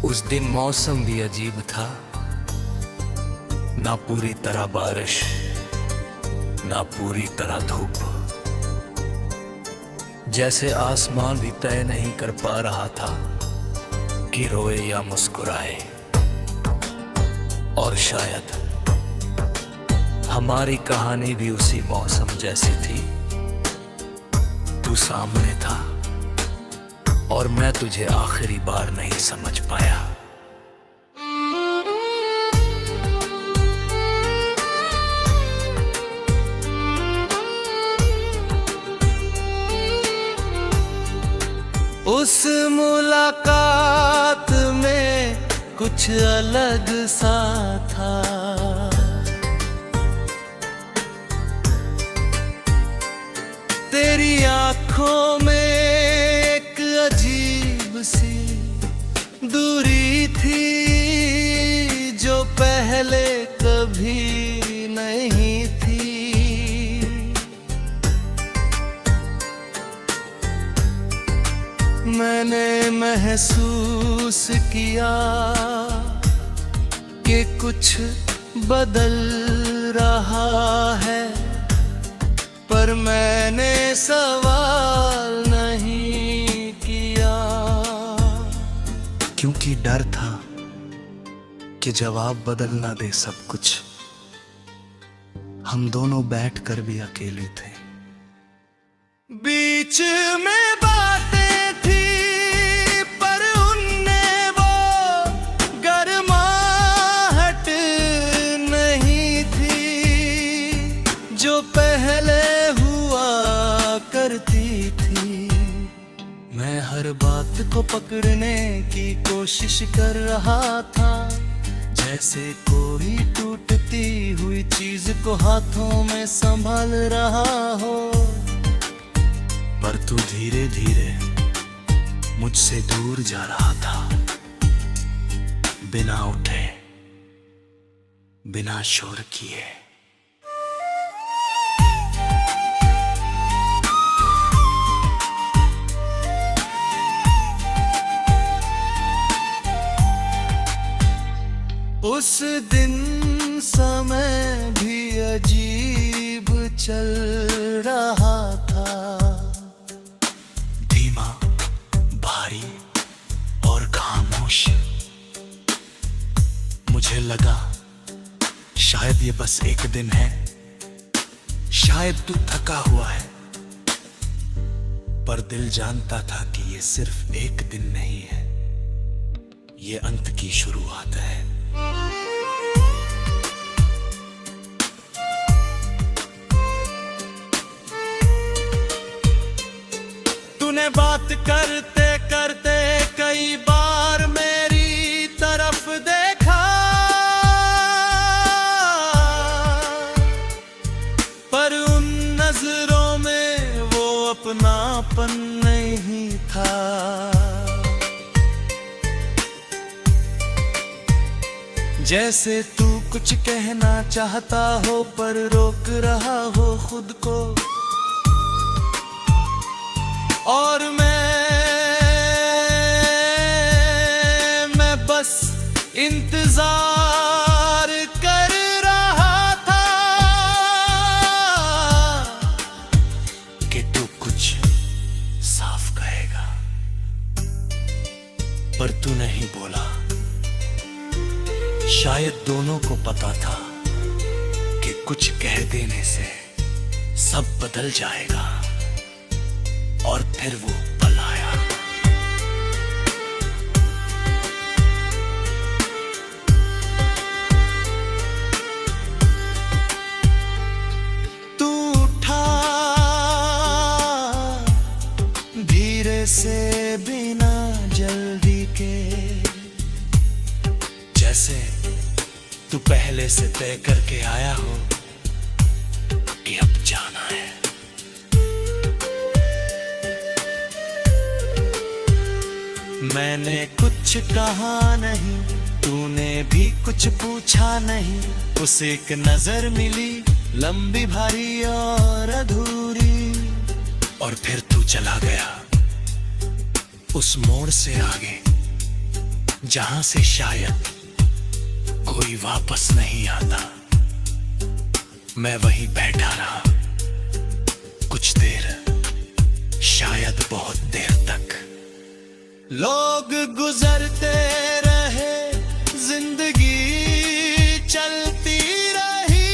उस दिन मौसम भी अजीब था, ना पूरी तरह बारिश ना पूरी तरह धूप। जैसे आसमान भी तय नहीं कर पा रहा था कि रोए या मुस्कुराए। और शायद हमारी कहानी भी उसी मौसम जैसी थी। तू सामने था और मैं तुझे आखिरी बार नहीं समझ पाया। उस मुलाकात में कुछ अलग सा था। तेरी आंखों में एक अजीब सी दूरी थी जो पहले कभी नहीं थी। मैंने महसूस किया कि कुछ बदल रहा है, पर मैंने सवाल नहीं किया, क्योंकि डर था कि जवाब बदल ना दे सब कुछ। हम दोनों बैठकर भी अकेले थे। बीच में बातें थी, पर उनने वो गर्माहट नहीं थी जो पहले हुआ करती थी। मैं हर बात को पकड़ने की कोशिश कर रहा था, जैसे कोई टूटती हुई चीज को हाथों में संभाल रहा हो। पर तू धीरे धीरे मुझसे दूर जा रहा था, बिना उठे बिना शोर किए। उस दिन समय भी अजीब चल रहा था, धीमा, भारी और खामोश। मुझे लगा शायद ये बस एक दिन है, शायद तू थका हुआ है। पर दिल जानता था कि ये सिर्फ एक दिन नहीं है, ये अंत की शुरुआत है। तूने बात करते करते कई बार मेरी तरफ देखा, पर उन नजरों में वो अपनापन नहीं था। जैसे तू कुछ कहना चाहता हो पर रोक रहा हो खुद को। और मैं बस इंतजार कर रहा था कि तू कुछ साफ कहेगा, पर तू नहीं बोला। शायद दोनों को पता था कि कुछ कह देने से सब बदल जाएगा। और फिर वो पल आया। तू उठा धीरे से बिना जल्दी के, जैसे तू पहले से तय करके आया हो कि अब जाना है। मैंने कुछ कहा नहीं, तूने भी कुछ पूछा नहीं। उस एक नजर मिली, लंबी, भारी और अधूरी। और फिर तू चला गया उस मोड़ से आगे जहां से शायद कोई वापस नहीं आता। मैं वहीं बैठा रहा कुछ देर, शायद बहुत देर तक। लोग गुजरते रहे, जिंदगी चलती रही,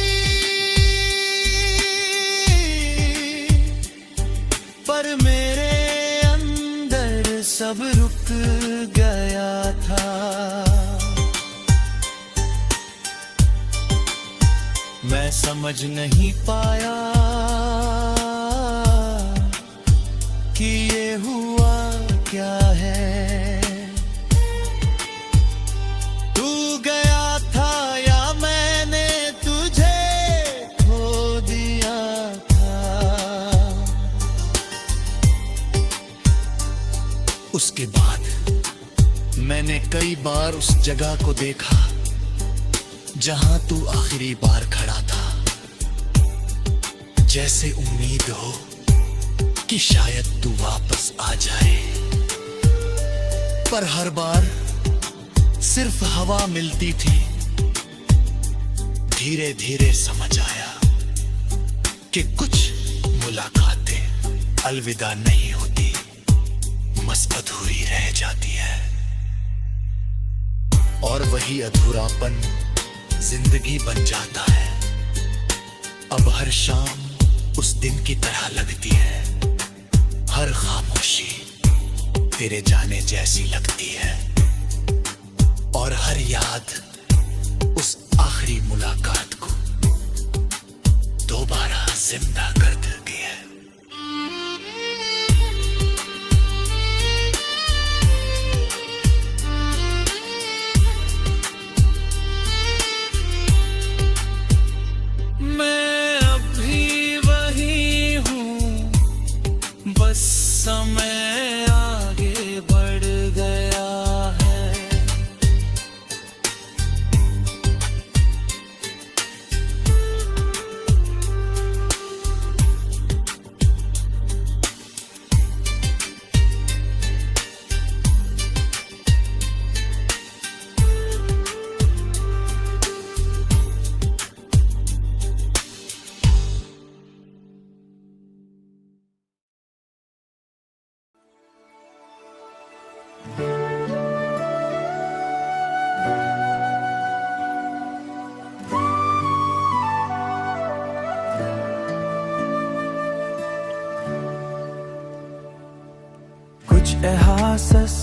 पर मेरे अंदर सब रुक गया था। मैं समझ नहीं पाया कि ये हुआ क्या है। तू गया था या मैंने तुझे खो दिया था। उसके बाद मैंने कई बार उस जगह को देखा जहां तू आखिरी बार खड़ा था, जैसे उम्मीद हो कि शायद तू वापस आ जाए। पर हर बार सिर्फ हवा मिलती थी। धीरे धीरे समझ आया कि कुछ मुलाकातें अलविदा नहीं होती, बस अधूरी रह जाती है। और वही अधूरापन जिंदगी बन जाता है। अब हर शाम उस दिन की तरह लगती है, हर खामोशी तेरे जाने जैसी लगती है, और हर याद उस आखिरी मुलाकात को दोबारा जिंदा कर देती है। मैं अभी वही हूँ, बस समय आगे बढ़ गया है। कुछ एहसास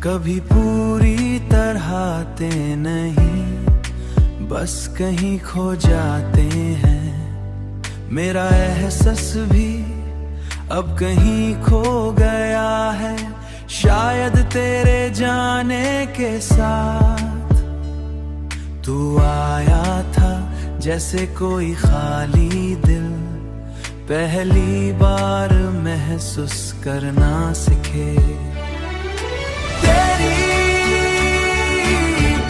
कभी पूरी तरह आते नहीं, बस कहीं खो जाते हैं। मेरा एहसास भी अब कहीं खो गया है, शायद तेरे जाने के साथ। तू आया था जैसे कोई खाली दिल पहली बार महसूस करना सीखे। तेरी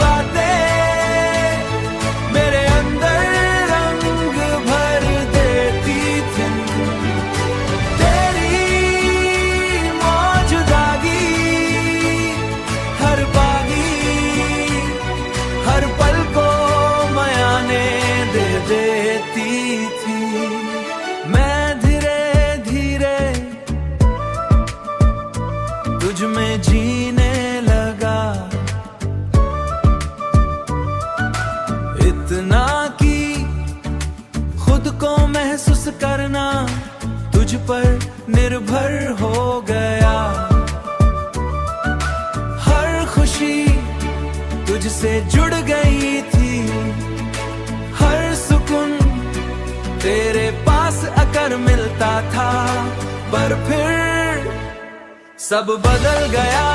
बातें मेरे अंदर रंग भर देती थी। तेरी मौजूदगी हर बागी हर पल को मायने दे देती थी। मैं धीरे धीरे तुझ में जीने लगा, इतना कि खुद को महसूस करना तुझ पर निर्भर हो गया। हर खुशी तुझसे जुड़ गई थी, हर सुकून तेरे पास आकर मिलता था। पर फिर सब बदल गया,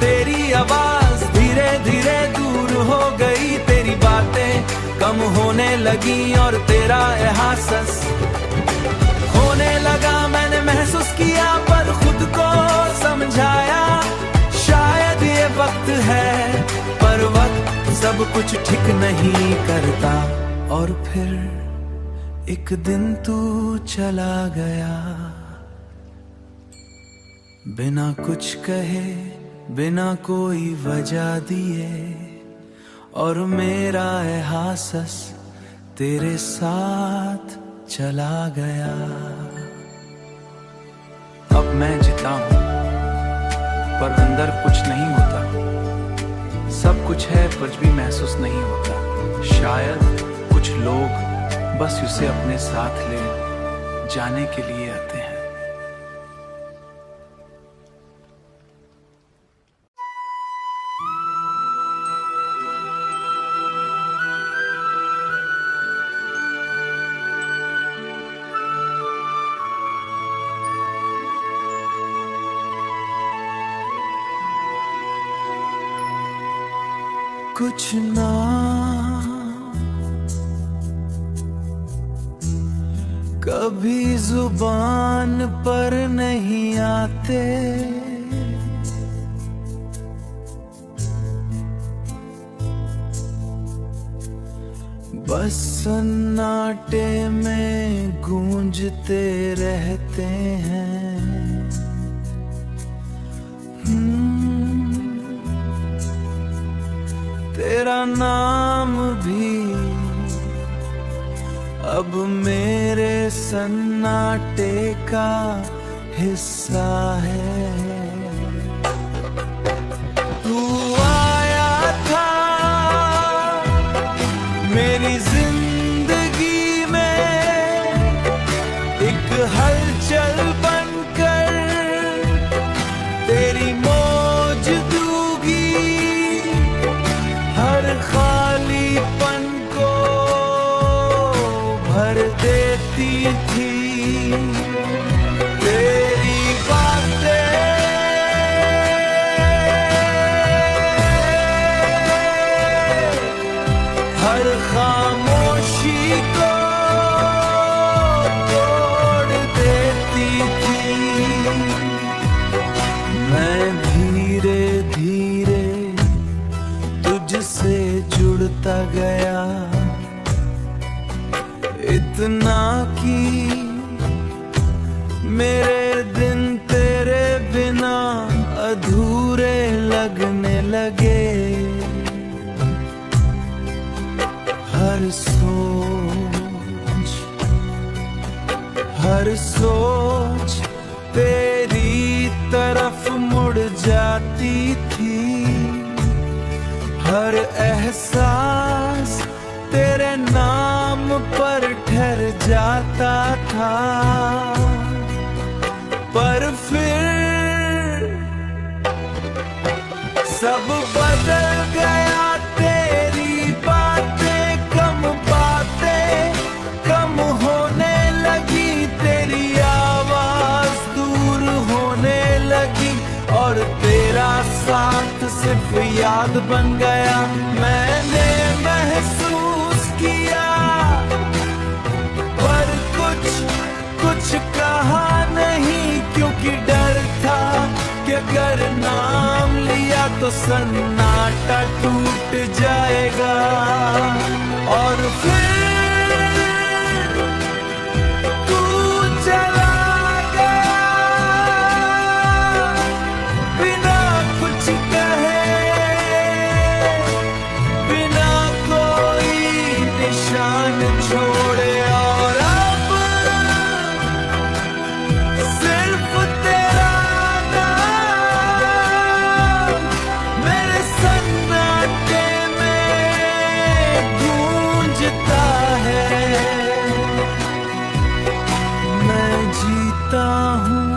तेरी आवाज धीरे धीरे दूर हो गई। तेरी बातें कम होने लगी और तेरा एहसास होने लगा। मैंने महसूस किया पर खुद को समझाया, शायद ये वक्त है, पर वक्त सब कुछ ठीक नहीं करता। और फिर एक दिन तू चला गया, बिना कुछ कहे बिना कोई वजह दिए, और मेरा एहसास तेरे साथ चला गया। अब मैं जीता हूं पर अंदर कुछ नहीं होता, सब कुछ है पर भी महसूस नहीं होता। शायद कुछ लोग बस उसे अपने साथ ले जाने के लिए आते हैं। कुछ ना कभी जुबान पर नहीं आते, बस सन्नाटे में गूंजते रहते हैं। तेरा नाम भी अब मेरे सन्नाटे का हिस्सा है। तू आया था मेरी जिंदगी में एक हलचल बनकर, तेरी मौजूदगी हर खालीपन को भर देती थी। तेरी बातें हर खामोशी को तोड़ देती थी। मैं धीरे धीरे तुझसे जुड़ता गया, इतना कि मेरे दिन तेरे बिना अधूरे लगने लगे। हर सोच तेरी तरफ मुड़ जाती थी, हर एहसास तेरे नाम पर ठहर जाता था। पर फिर सब बदल गया, तेरी बातें कम होने लगी, तेरी आवाज दूर होने लगी, और तेरा साथ सिर्फ याद बन गया। मैंने महसूस किया पर कुछ कहा नहीं, क्योंकि डर था कि अगर नाम लिया तो सन्नाटा टूट जाएगा। और फिर तू चला गया बिना कुछ कहे, बिना कोई निशान छोड़े, और अब सिर्फ तेरा नाम मेरे सन्नाटे में गूंजता है। मैं जीता हूँ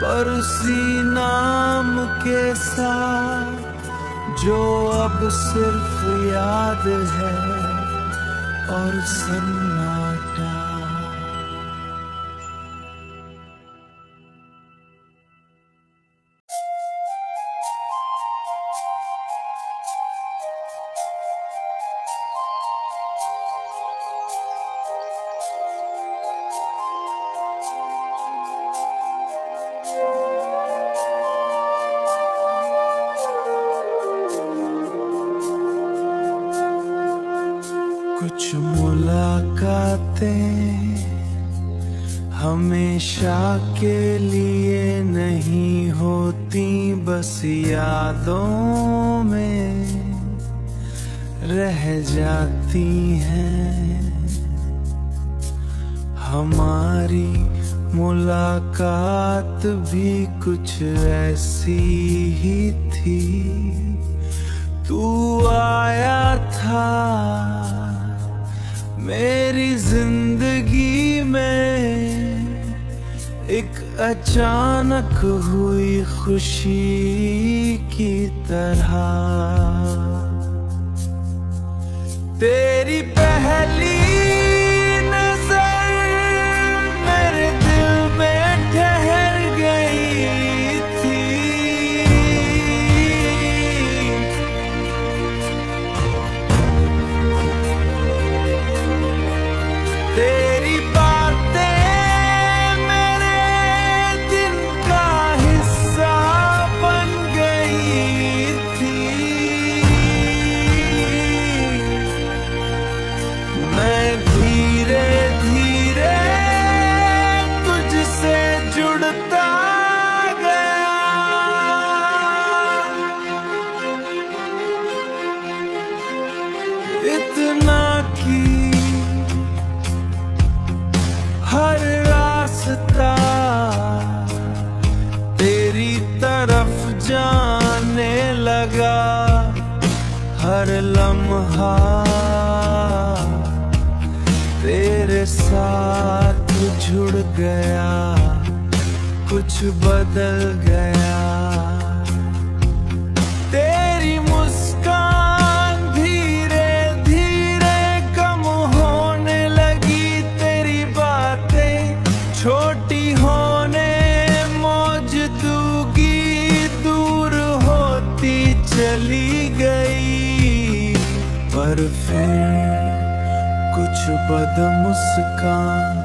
पर उसी नाम के साथ जो अब सिर्फ याद है और सन्नाटा। कुछ मुलाकातें हमेशा के लिए नहीं होती, होती बस यादों में रह जाती हैं। हमारी मुलाकात भी कुछ ऐसी ही थी। तू आया था मेरी जिंदगी में, एक अचानक हुई खुशी की तरह। तेरी पहली नजर मेरे दिल में ठहर गई थी। तेरी बातें मेरे दिन का हिस्सा बन गई थी। मैं धीरे धीरे तुझसे जुड़ता गया। इतना कि हर रास्ता तेरी तरफ जाने लगा। हर लम्हा तेरे साथ जुड़ गया, कुछ बदल गया। तेरी मुस्कान धीरे धीरे कम होने लगी। तेरी बातें छोटी होने मौजूदगी दूर होती चली गई। पर फिर कुछ बदमुस्कान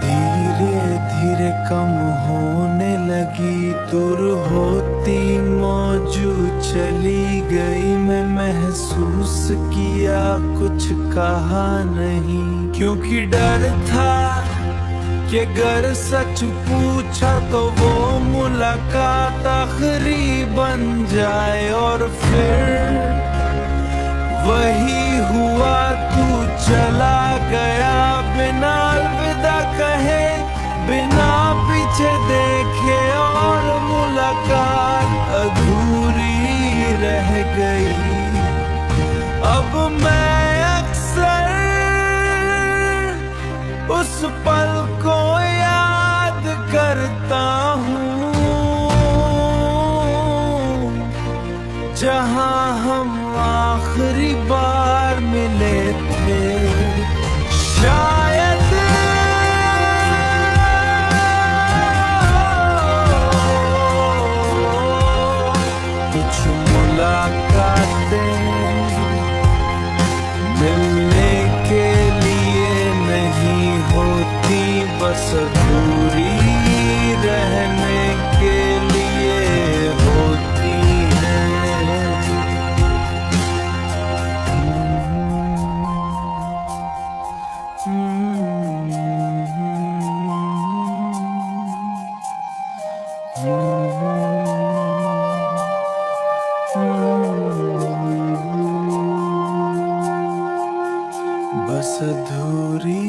धीरे धीरे कम होने लगी। दूर होती मौजूद चली गई। मैं महसूस किया कुछ कहा नहीं, क्योंकि डर था कि अगर सच पूछा तो वो मुलाकात आखिरी बन जाए। और फिर वही हुआ, तू चला गया बिना अलविदा कहे, बिना पीछे देखे। और मुलाकात अधूरी रह गई। अब मैं अक्सर उस पल को याद करता हूँ जहाँ हम आखिरी बार मिले थे। शायद कुछ मुलाकातें मिलने के लिए नहीं होती, बस अधूरी रहने के लिए होती हैं। बस अधूरी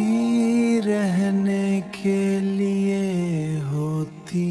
रहने के लिए होती